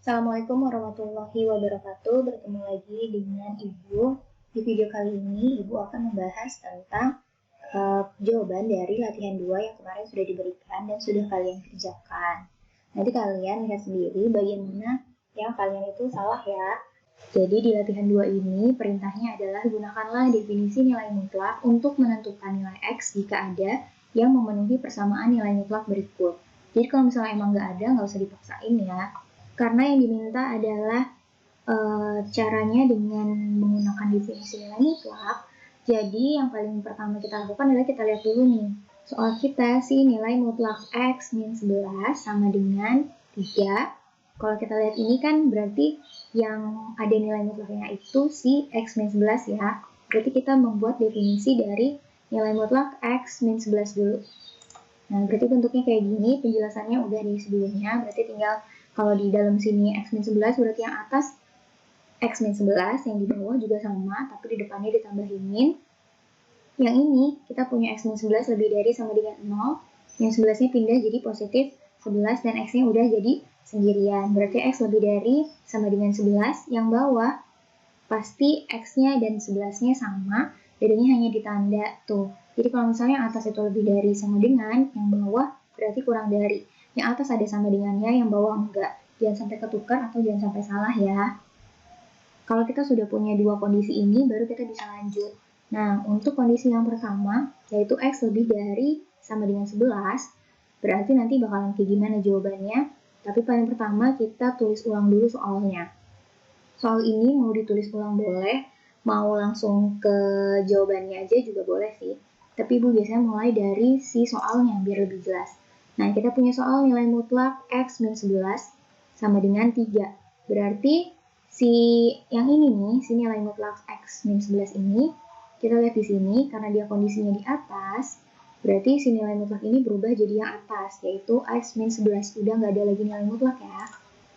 Assalamualaikum warahmatullahi wabarakatuh. Bertemu lagi dengan Ibu. Di video kali ini, Ibu akan membahas tentang jawaban dari latihan 2 yang kemarin sudah diberikan dan sudah kalian kerjakan. Nanti kalian lihat sendiri bagian mana yang kalian itu salah ya. Jadi di latihan 2 ini, perintahnya adalah gunakanlah definisi nilai mutlak untuk menentukan nilai X jika ada yang memenuhi persamaan nilai mutlak berikut. Jadi kalau misalnya emang nggak ada, nggak usah dipaksain ya. Karena yang diminta adalah caranya dengan menggunakan definisi nilai mutlak. Jadi yang paling pertama kita lakukan adalah kita lihat dulu nih. Soal kita si nilai mutlak X min 11 sama dengan 3. Kalau kita lihat ini kan berarti yang ada nilai mutlaknya itu si X min 11 ya. Berarti kita membuat definisi dari nilai mutlak X min 11 dulu. Nah, berarti bentuknya kayak gini, penjelasannya udah di sebelumnya, berarti tinggal kalau di dalam sini X min 11 berarti yang atas X min 11, yang di bawah juga sama, tapi di depannya ditambahin min. Yang ini kita punya X min 11 lebih dari sama dengan 0, yang 11-nya pindah jadi positif 11 dan X-nya udah jadi sendirian. Berarti X lebih dari sama dengan 11, yang bawah pasti X-nya dan 11-nya sama, bedanya hanya ditanda tuh. Jadi kalau misalnya atas itu lebih dari sama dengan, yang bawah berarti kurang dari. Yang atas ada sama dengannya, yang bawah enggak. Jangan sampai ketukar atau jangan sampai salah ya. Kalau kita sudah punya dua kondisi ini, baru kita bisa lanjut. Nah, untuk kondisi yang pertama, yaitu X lebih dari sama dengan 11, berarti nanti bakalan kayak gimana jawabannya. Tapi paling pertama kita tulis ulang dulu soalnya. Soal ini mau ditulis ulang boleh, mau langsung ke jawabannya aja juga boleh sih. Tapi Ibu biasanya mulai dari si soalnya biar lebih jelas. Nah, kita punya soal nilai mutlak X min 11 sama dengan 3. Berarti si yang ini nih, si nilai mutlak X min 11 ini, kita lihat di sini karena dia kondisinya di atas, berarti si nilai mutlak ini berubah jadi yang atas, yaitu X min 11. Udah nggak ada lagi nilai mutlak ya.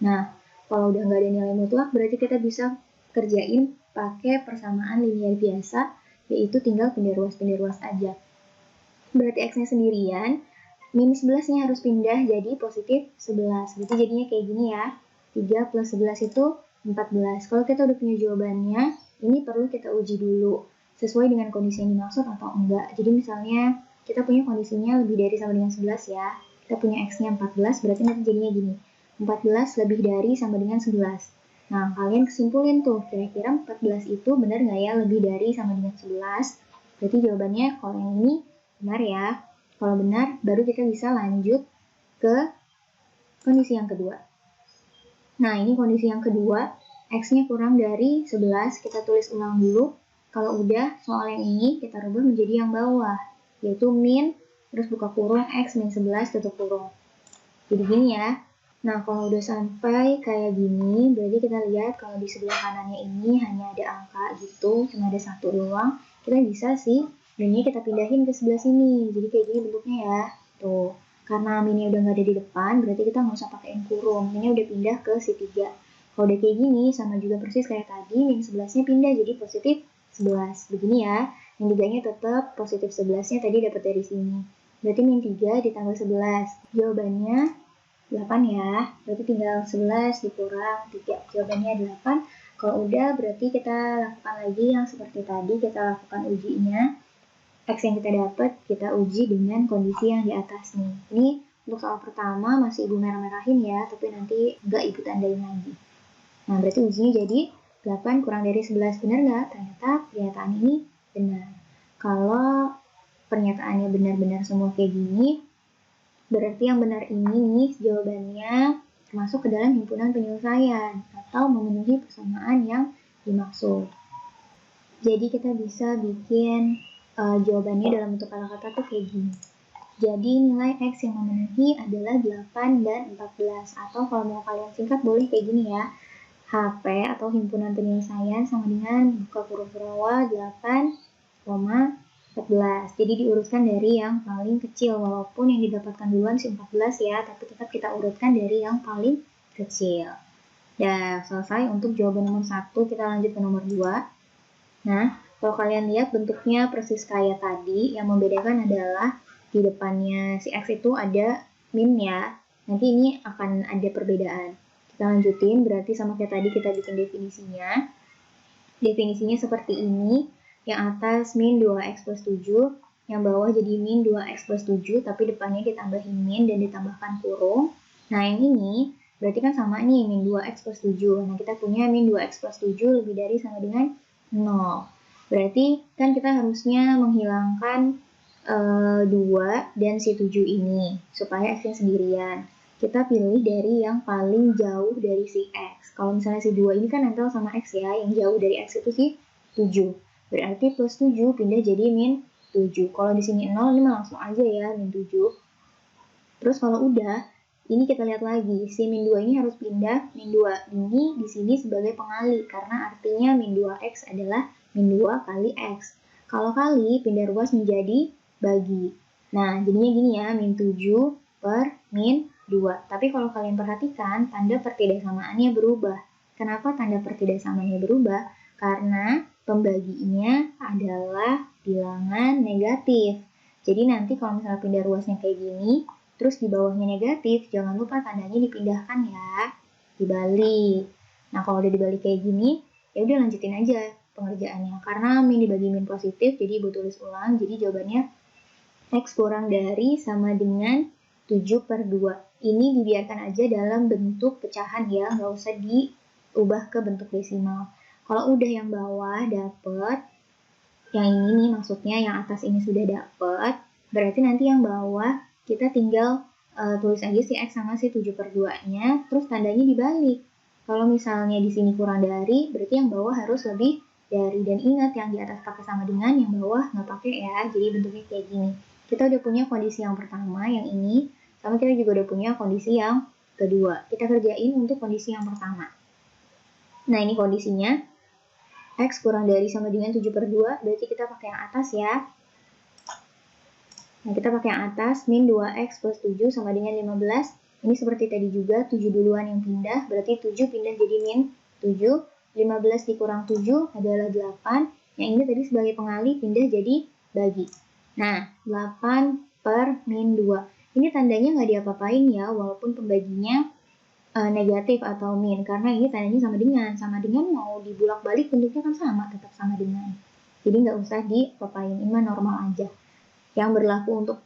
Nah, kalau udah nggak ada nilai mutlak, berarti kita bisa kerjain pakai persamaan linear biasa, yaitu tinggal pindah ruas aja. Berarti X-nya sendirian, min 11-nya harus pindah jadi positif 11. Berarti jadinya kayak gini ya, 3 plus 11 itu 14. Kalau kita udah punya jawabannya, ini perlu kita uji dulu, sesuai dengan kondisi yang dimaksud atau enggak. Jadi misalnya, kita punya kondisinya lebih dari sama dengan 11 ya, kita punya X-nya 14, berarti nanti jadinya gini, 14 lebih dari sama dengan 11. Nah, kalian kesimpulin tuh, kira-kira 14 itu benar nggak ya lebih dari sama dengan 11? Berarti jawabannya kalau yang ini benar ya. Kalau benar, baru kita bisa lanjut ke kondisi yang kedua. Nah, ini kondisi yang kedua, X-nya kurang dari 11, kita tulis ulang dulu. Kalau udah, soal yang ini kita rubah menjadi yang bawah, yaitu min, terus buka kurung, X min 11 tutup kurung. Jadi gini ya. Nah, kalau udah sampai kayak gini, berarti kita lihat kalau di sebelah kanannya ini hanya ada angka gitu, cuma ada satu doang. Kita bisa sih, minnya kita pindahin ke sebelah sini. Jadi kayak gini bentuknya ya. Tuh, karena minnya udah nggak ada di depan, berarti kita nggak usah pakein kurung. Minnya udah pindah ke si 3. Kalau udah kayak gini, sama juga persis kayak tadi, min 11-nya pindah jadi positif 11. Begini ya, yang 3-nya tetap positif 11-nya tadi dapat dari sini. Berarti min 3 ditambah 11. Jawabannya 8 ya, berarti tinggal 11 dikurang 3, jawabannya 8. Kalau udah berarti kita lakukan lagi yang seperti tadi, kita lakukan ujinya. X yang kita dapat kita uji dengan kondisi yang di atas nih. Ini untuk soal pertama masih Ibu merah-merahin ya, tapi nanti enggak Ibu tandain lagi. Nah, berarti ujinya jadi 8 kurang dari 11, benar nggak? Ternyata pernyataan ini benar. Kalau pernyataannya benar-benar semua kayak gini, berarti yang benar ini nih jawabannya masuk ke dalam himpunan penyelesaian atau memenuhi persamaan yang dimaksud. Jadi kita bisa bikin jawabannya dalam bentuk kata-kata tuh kayak gini. Jadi nilai X yang memenuhi adalah 8 dan 14. Atau kalau mau kalian singkat boleh kayak gini ya. HP atau himpunan penyelesaian sama dengan buka kurung perawa 8, 14. Jadi diurutkan dari yang paling kecil, walaupun yang didapatkan duluan si 14 ya, tapi tetap kita urutkan dari yang paling kecil. Dan selesai untuk jawaban nomor 1, kita lanjut ke nomor 2. Nah, kalau kalian lihat bentuknya persis kayak tadi, yang membedakan adalah di depannya si X itu ada min ya. Nanti ini akan ada perbedaan. Kita lanjutin, berarti sama kayak tadi kita bikin definisinya. Definisinya seperti ini, yang atas min 2x plus 7, yang bawah jadi min 2x plus 7, tapi depannya ditambahin min dan ditambahkan kurung. Nah, yang ini berarti kan sama nih, min 2x plus 7. Nah, kita punya min 2x plus 7 lebih dari sama dengan 0. Berarti kan kita harusnya menghilangkan 2 dan si 7 ini, supaya x-nya sendirian. Kita pilih dari yang paling jauh dari si x. Kalau misalnya si 2 ini kan nempel sama x ya, yang jauh dari x itu si 7. Berarti plus 7 pindah jadi min 7. Kalau di sini 0, ini langsung aja ya, min 7. Terus kalau udah, ini kita lihat lagi, si min 2 ini harus pindah min 2. Ini di sini sebagai pengali, karena artinya min 2x adalah min 2 kali x. Kalau kali, pindah ruas menjadi bagi. Nah, jadinya gini ya, min 7 per min 2. Tapi kalau kalian perhatikan, tanda pertidakssamaannya berubah. Kenapa tanda pertidaksamaannya berubah? Karena pembaginya adalah bilangan negatif. Jadi nanti kalau misalnya pindah ruasnya kayak gini, terus di bawahnya negatif, jangan lupa tandanya dipindahkan ya, dibalik. Nah, kalau udah dibalik kayak gini, ya udah lanjutin aja pengerjaannya. Karena min dibagi min positif, jadi ibu tulis ulang. Jadi jawabannya x kurang dari sama dengan 7 per 2. Ini dibiarkan aja dalam bentuk pecahan ya, nggak usah diubah ke bentuk desimal. Kalau udah yang bawah dapet, yang ini nih maksudnya yang atas ini sudah dapet, berarti nanti yang bawah kita tinggal tulis aja si x sama si 7 per 2-nya, terus tandanya dibalik. Kalau misalnya di sini kurang dari, berarti yang bawah harus lebih dari. Dan ingat, yang di atas pakai sama dengan, yang bawah nggak pakai ya, jadi bentuknya kayak gini. Kita udah punya kondisi yang pertama, yang ini, sama kita juga udah punya kondisi yang kedua. Kita kerjain untuk kondisi yang pertama. Nah, ini kondisinya, x kurang dari sama dengan 7 per 2, berarti kita pakai yang atas ya. Nah, kita pakai yang atas, min 2x plus 7 sama dengan 15. Ini seperti tadi juga, 7 duluan yang pindah, berarti 7 pindah jadi min 7. 15 dikurang 7 adalah 8. Yang ini tadi sebagai pengali pindah jadi bagi. Nah, 8 per min 2. Ini tandanya nggak diapa-apain ya, walaupun pembaginya negatif atau min. Karena ini tandanya sama dengan. Sama dengan mau dibulak-balik bentuknya kan sama, tetap sama dengan. Jadi nggak usah diapa-apain, ini mah normal aja. Yang berlaku untuk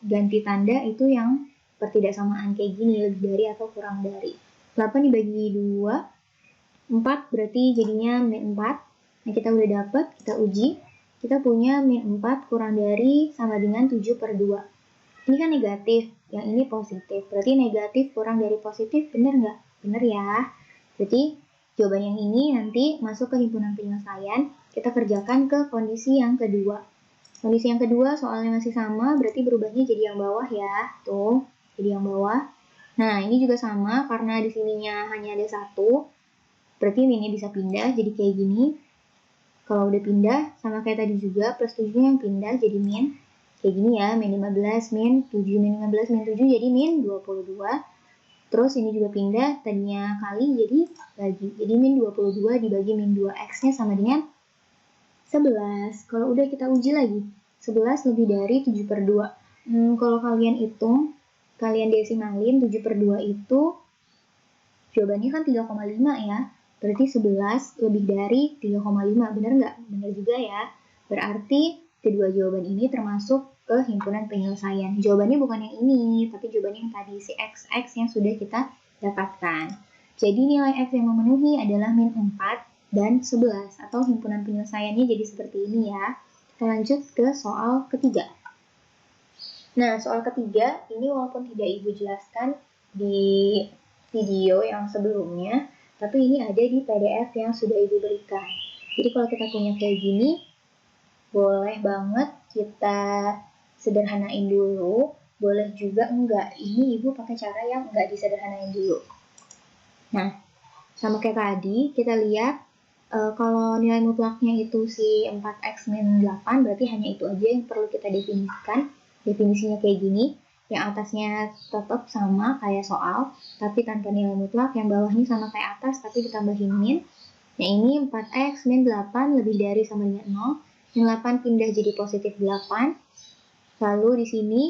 ganti tanda itu yang pertidaksamaan kayak gini, lebih dari atau kurang dari. 8 dibagi 2, 4 berarti jadinya min 4. Nah, kita udah dapet, kita uji. Kita punya min 4 kurang dari sama dengan 7 per 2. Ini kan negatif, yang ini positif. Berarti negatif kurang dari positif, bener nggak? Bener ya. Berarti jawaban yang ini nanti masuk ke himpunan penyelesaian. Kita kerjakan ke kondisi yang kedua. Kondisi yang kedua soalnya masih sama, berarti berubahnya jadi yang bawah ya. Tuh, jadi yang bawah. Nah, ini juga sama, karena di sininya hanya ada 1. Berarti minnya bisa pindah, jadi kayak gini. Kalau udah pindah, sama kayak tadi juga, plus 7-nya yang pindah jadi min. Kayak gini ya, min 15, min 7, min 15, min 7, jadi min 22. Terus ini juga pindah, tadinya kali jadi bagi. Jadi min 22 dibagi min 2x-nya sama dengan 11. Kalau udah kita uji lagi, 11 lebih dari 7 per 2. Kalau kalian hitung, kalian desimalin 7 per 2 itu, jawabannya kan 3,5 ya. Berarti 11 lebih dari 3,5. Bener nggak? Bener juga ya. Berarti kedua jawaban ini termasuk ke himpunan penyelesaian. Jawabannya bukan yang ini, tapi jawabannya yang tadi, si XX yang sudah kita dapatkan. Jadi nilai X yang memenuhi adalah min 4 dan 11, atau himpunan penyelesaiannya jadi seperti ini ya. Kita lanjut ke soal ketiga. Nah, soal ketiga, ini walaupun tidak Ibu jelaskan di video yang sebelumnya, tapi ini ada di PDF yang sudah Ibu berikan. Jadi kalau kita punya kayak gini, boleh banget kita sederhanain dulu, boleh juga enggak. Ini Ibu pakai cara yang enggak disederhanain dulu. Nah, sama kayak tadi, kita lihat kalau nilai mutlaknya itu si 4x min 8, berarti hanya itu aja yang perlu kita definisikan. Definisinya kayak gini, yang atasnya tetap sama kayak soal, tapi tanpa nilai mutlak. Yang bawahnya sama kayak atas, tapi ditambahin min. Yang ini 4x min 8 lebih dari sama dengan 0. Min 8 pindah jadi positif 8. Lalu di sini,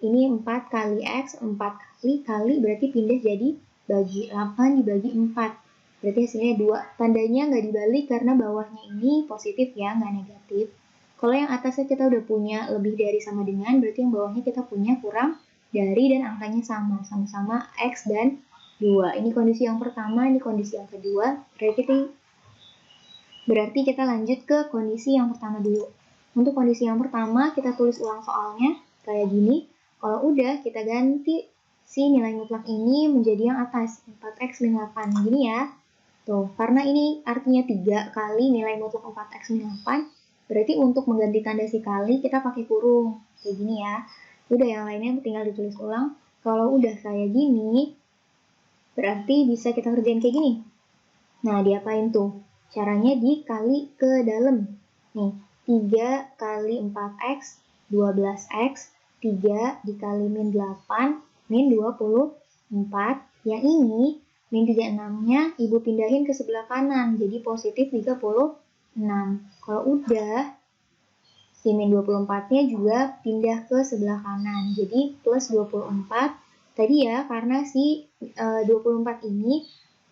ini 4 kali x, 4 kali berarti pindah jadi bagi 8 dibagi 4. Berarti hasilnya 2. Tandanya nggak dibalik karena bawahnya ini positif ya, nggak negatif. Kalau yang atasnya kita udah punya lebih dari sama dengan, berarti yang bawahnya kita punya kurang dari dan angkanya sama. Sama-sama X dan 2. Ini kondisi yang pertama, ini kondisi yang kedua. Berarti kita lanjut ke kondisi yang pertama dulu. Untuk kondisi yang pertama, kita tulis ulang soalnya kayak gini. Kalau udah, kita ganti si nilai mutlak ini menjadi yang atas, 4X min 8. Gini ya. Tuh, karena ini artinya 3 kali nilai mutlak 4X min 8, berarti untuk mengganti tanda si kali, kita pakai kurung. Kayak gini ya. Udah, yang lainnya tinggal ditulis ulang. Kalau udah kayak gini, berarti bisa kita kerjain kayak gini. Nah, diapain tuh? Caranya dikali ke dalam. Nih, 3 kali 4X, 12X, 3 dikali min 8, min 24. Yang ini, min 36-nya ibu pindahin ke sebelah kanan, jadi positif 36. Kalau udah, si min 24-nya juga pindah ke sebelah kanan, jadi plus 24. Tadi ya, karena si 24 ini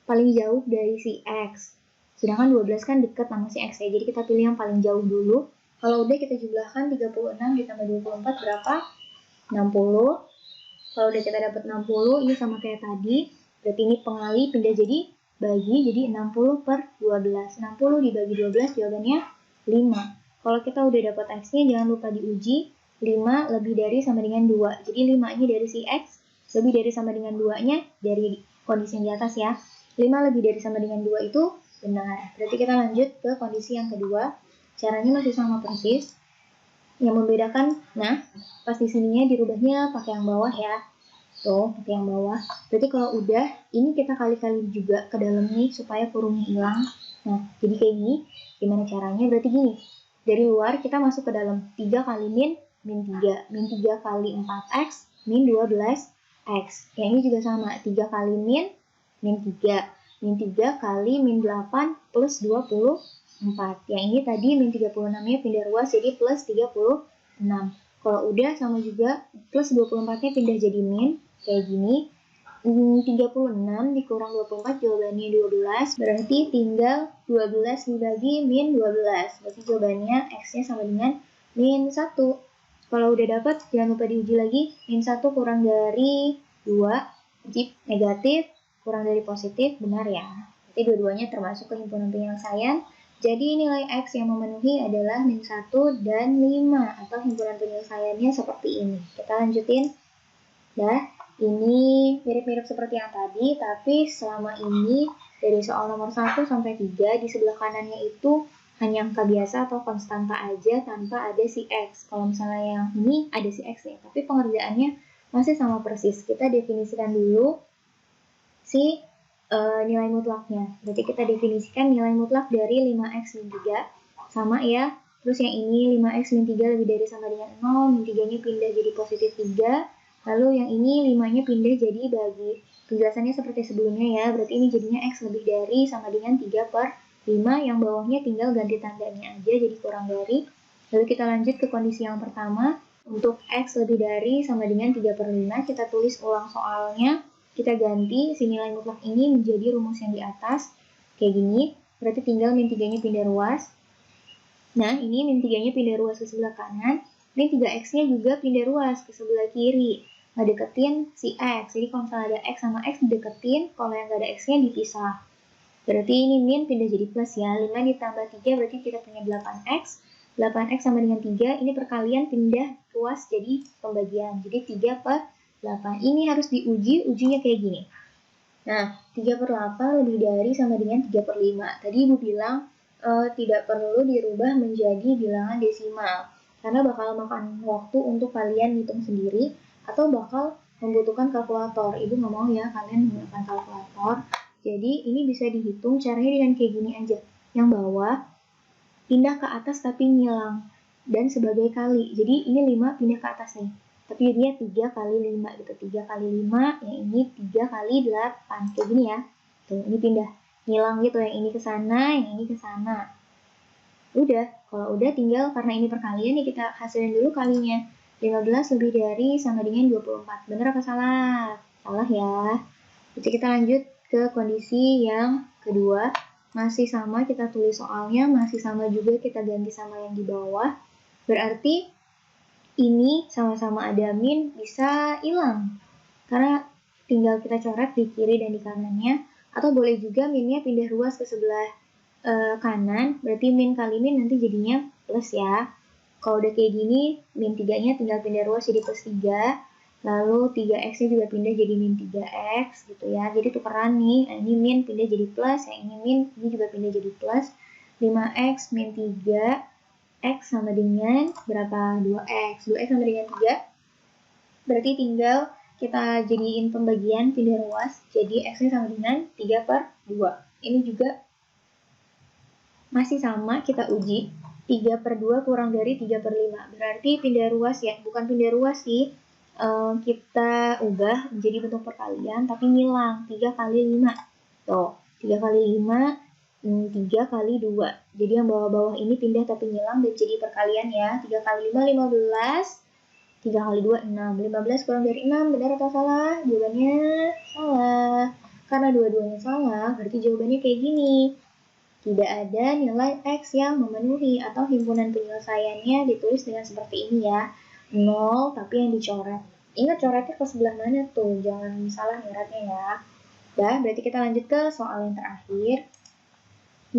paling jauh dari si X. Sedangkan 12 kan deket sama si X ya, jadi kita pilih yang paling jauh dulu. Kalau udah kita jumlahkan 36 ditambah 24 berapa? 60. Kalau udah kita dapat 60, ini sama kayak tadi. Berarti ini pengali pindah jadi bagi, jadi 60 per 12. 60 dibagi 12 jawabannya 5. Kalau kita udah dapat X-nya, jangan lupa diuji. 5 lebih dari sama dengan 2. Jadi 5 ini dari si X, lebih dari sama dengan 2-nya dari kondisi yang di atas ya. 5 lebih dari sama dengan 2 itu benar. Berarti kita lanjut ke kondisi yang kedua. Caranya masih sama persis. Yang membedakan, nah, pas di sininya dirubahnya pakai yang bawah ya. Tuh, pakai yang bawah. Berarti kalau udah, ini kita kali-kali juga ke dalam nih supaya kurungnya hilang. Nah, jadi kayak gini. Gimana caranya? Berarti gini. Dari luar kita masuk ke dalam. 3 kali min 3. Min 3 kali 4X, min 12X. Yang ini juga sama. 3 kali min 3. Min 3 kali min 8 plus 24. Yang ini tadi min 36-nya pindah ruas jadi plus 36. Kalau udah sama juga plus 24-nya pindah jadi min. Kayak gini. 36 dikurang 24 jawabannya 12. Berarti tinggal 12 dibagi min 12. Berarti jawabannya X-nya sama dengan min 1. Kalau udah dapat, jangan lupa diuji lagi. Min 1 kurang dari 2. Jadi negatif. Kurang dari positif, benar ya. Berarti dua-duanya termasuk ke himpunan penyelesaian. Jadi nilai X yang memenuhi adalah min 1 dan 5. Atau himpunan penyelesaiannya seperti ini. Kita lanjutin. Dah, ini mirip-mirip seperti yang tadi, tapi selama ini dari soal nomor 1 sampai 3, di sebelah kanannya itu hanya angka biasa atau konstanta aja tanpa ada si X. Kalau misalnya yang ini ada si X ya, tapi pengerjaannya masih sama persis. Kita definisikan dulu si nilai mutlaknya. Berarti kita definisikan nilai mutlak dari 5X min 3 sama ya. Terus yang ini 5X min 3 lebih dari sama dengan 0, min 3-nya pindah jadi positif 3. Lalu yang ini 5-nya pindah jadi bagi. Penjelasannya seperti sebelumnya ya. Berarti ini jadinya X lebih dari sama dengan 3 per 5. Yang bawahnya tinggal ganti tandanya aja jadi kurang dari. Lalu kita lanjut ke kondisi yang pertama. Untuk X lebih dari sama dengan 3 per 5, kita tulis ulang soalnya. Kita ganti si nilai mutlak ini menjadi rumus yang di atas. Kayak gini. Berarti tinggal min 3-nya pindah ruas. Nah, ini min 3-nya pindah ruas ke sebelah kanan. Min 3X-nya juga pindah ruas ke sebelah kiri. Ngedeketin si X. Jadi kalau misalnya ada X sama X dideketin. Kalau yang nggak ada X-nya dipisah. Berarti ini min pindah jadi plus ya. 5 ditambah 3 berarti kita punya 8X. 8X sama dengan 3. Ini perkalian pindah ruas jadi pembagian. Jadi 3 per 8. Ini harus diuji, ujinya kayak gini. Nah, 3 per 8 lebih dari sama dengan 3 per 5. Tadi Ibu bilang tidak perlu dirubah menjadi bilangan desimal. Karena bakal makan waktu untuk kalian hitung sendiri atau bakal membutuhkan kalkulator. Ibu nggak mau ya kalian menggunakan kalkulator. Jadi ini bisa dihitung caranya dengan kayak gini aja. Yang bawah pindah ke atas tapi ngilang. Dan sebagai kali. Jadi ini 5 pindah ke atas nih. Tapi dia 3 kali 5 gitu. 3 kali 5, yang ini 3 kali 8. Kayak gini ya. Tuh, ini pindah. Ngilang gitu. Yang ini ke sana, yang ini ke sana. Udah. Kalau udah tinggal karena ini perkalian ya kita hasilin dulu kalinya. 15 lebih dari sama dengan 24. Bener apa salah? Salah ya. Jadi kita lanjut ke kondisi yang kedua. Masih sama, kita tulis soalnya, masih sama juga kita ganti sama yang di bawah. Berarti ini sama-sama ada min bisa hilang. Karena tinggal kita coret di kiri dan di kanannya. Atau boleh juga minnya pindah ruas ke sebelah kanan. Berarti min kali min nanti jadinya plus ya. Kalau udah kayak gini, min 3-nya tinggal pindah ruas jadi plus 3. Lalu 3x-nya juga pindah jadi min 3x gitu ya. Jadi tukeran nih, ini min pindah jadi plus, yang ini min, ini juga pindah jadi plus. 5x min 3, x sama dengan berapa? 2x. 2x sama dengan 3. Berarti tinggal kita jadiin pembagian pindah ruas, jadi x-nya sama dengan 3/2. Ini juga masih sama, kita uji. 3/2 kurang dari 3/5. Berarti pindah ruas ya, bukan pindah ruas sih. Kita ubah menjadi bentuk perkalian, tapi ngilang. 3 kali 5. Tuh, 3 kali 5, 3 kali 2. Jadi yang bawah-bawah ini pindah tapi ngilang dan jadi perkalian ya. 3 kali 5, 15. 3 kali 2, 6. 15 kurang dari 6, benar atau salah? Jawabannya salah. Karena dua-duanya salah, berarti jawabannya kayak gini. Tidak ada nilai X yang memenuhi atau himpunan penyelesaiannya ditulis dengan seperti ini ya. 0 tapi yang dicoret. Ingat coretnya ke sebelah mana tuh, jangan salah nyoretnya ya. Dah, berarti kita lanjut ke soal yang terakhir.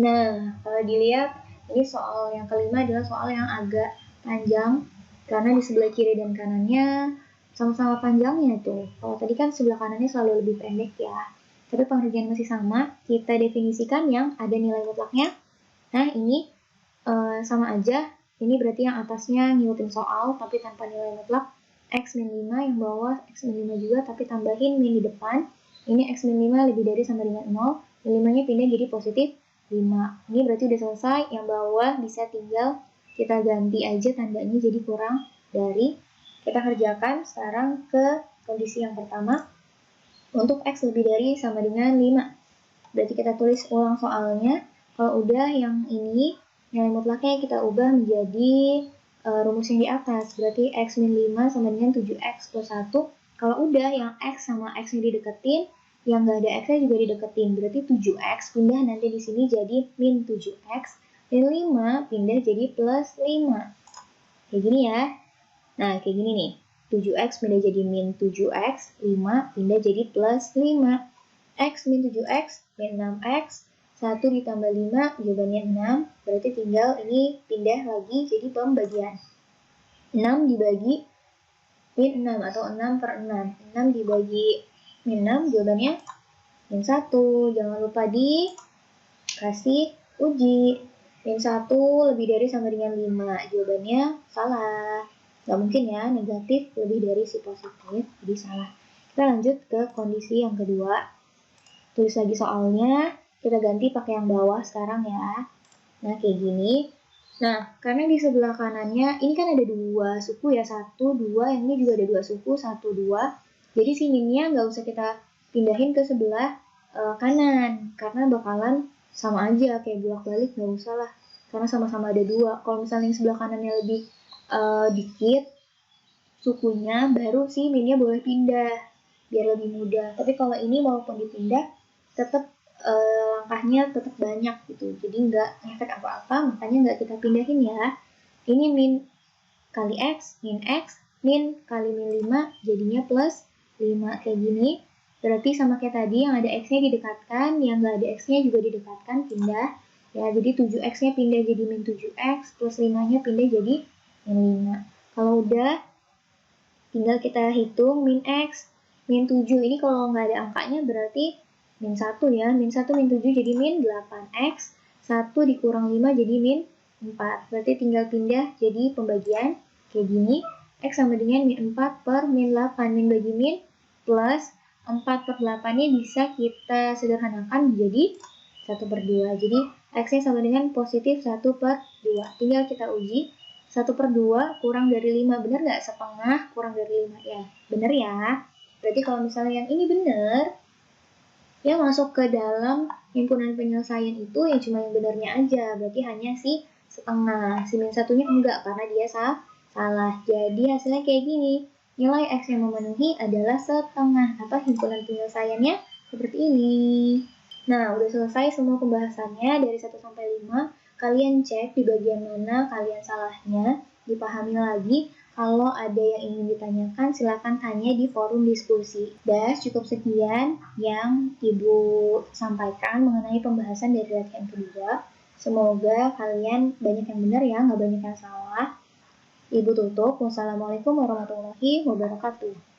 Nah, kalau dilihat ini soal yang kelima adalah soal yang agak panjang karena di sebelah kiri dan kanannya sama-sama panjangnya tuh. Kalau tadi kan sebelah kanannya selalu lebih pendek ya. Tapi pengerjaan masih sama, kita definisikan yang ada nilai mutlaknya. Nah, ini sama aja. Ini berarti yang atasnya ngikutin soal, tapi tanpa nilai mutlak. X min 5, yang bawah X min 5 juga, tapi tambahin min di depan. Ini X min 5 lebih dari sama dengan 0. Min 5-nya pindah jadi positif 5. Ini berarti udah selesai. Yang bawah bisa tinggal kita ganti aja tandanya jadi kurang dari. Kita kerjakan sekarang ke kondisi yang pertama. Untuk X lebih dari sama dengan 5. Berarti kita tulis ulang soalnya. Kalau udah yang ini, nilai mutlaknya kita ubah menjadi rumus yang di atas. Berarti X min 5 sama dengan 7X plus 1. Kalau udah yang X sama X-nya dideketin, yang nggak ada X-nya juga dideketin. Berarti 7X pindah nanti di sini jadi min 7X. Dan 5 pindah jadi plus 5. Kayak gini ya. Nah, kayak gini nih. 7X pindah jadi min 7X, 5 pindah jadi plus 5. X min 7X, min 6X, 1 ditambah 5, jawabannya 6. Berarti tinggal ini pindah lagi jadi pembagian. 6 dibagi min 6 atau 6/6. 6 dibagi min 6, jawabannya min 1. Jangan lupa dikasih uji. Min 1 lebih dari sama dengan 5. Jawabannya salah. Gak mungkin ya, negatif lebih dari si positif, jadi salah. Kita lanjut ke kondisi yang kedua. Tulis lagi soalnya, kita ganti pakai yang bawah sekarang ya. Nah, kayak gini. Nah, karena di sebelah kanannya, ini kan ada 2 suku ya, 1, 2, yang ini juga ada 2 suku, 1, 2. Jadi si minnya nggak usah kita pindahin ke sebelah kanan, karena bakalan sama aja, kayak bolak-balik nggak usah lah. Karena sama-sama ada 2. Kalau misalnya yang sebelah kanannya lebih dikit sukunya, baru sih minnya boleh pindah biar lebih mudah. Tapi kalau ini walaupun dipindah tetap langkahnya tetap banyak gitu, jadi nggak ngefek apa-apa, makanya nggak kita pindahin ya. Ini min kali x, min kali min 5 jadinya plus 5 kayak gini. Berarti sama kayak tadi, yang ada x-nya didekatkan, yang nggak ada x-nya juga didekatkan, pindah ya. Jadi 7x-nya pindah jadi min 7x, plus 5-nya pindah jadi min 5. Kalau udah, tinggal kita hitung min x, min 7. Ini kalau nggak ada angkanya berarti min 1 ya. Min 1, min 7 jadi min 8x. 1 dikurang 5 jadi min 4. Berarti tinggal pindah jadi pembagian kayak gini. X sama dengan min 4 per min 8. Min bagi min plus 4/8-nya bisa kita sederhanakan menjadi 1/2. Jadi X-nya sama dengan positif 1/2. Tinggal kita uji. 1/2 kurang dari 5, benar nggak? Setengah kurang dari 5 ya. Benar ya. Berarti kalau misalnya yang ini benar, ya masuk ke dalam himpunan penyelesaian itu yang cuma yang benarnya aja. Berarti hanya si setengah. Si min 1-nya enggak, karena dia salah. Jadi hasilnya kayak gini. Nilai X yang memenuhi adalah setengah. Atau himpunan penyelesaiannya seperti ini. Nah, udah selesai semua pembahasannya dari 1 sampai 5. Kalian cek di bagian mana kalian salahnya, dipahami lagi. Kalau ada yang ingin ditanyakan, silakan tanya di forum diskusi. Dan cukup sekian yang Ibu sampaikan mengenai pembahasan dari latihan kedua. Semoga kalian banyak yang benar ya, nggak banyak yang salah. Ibu tutup. Wassalamualaikum warahmatullahi wabarakatuh.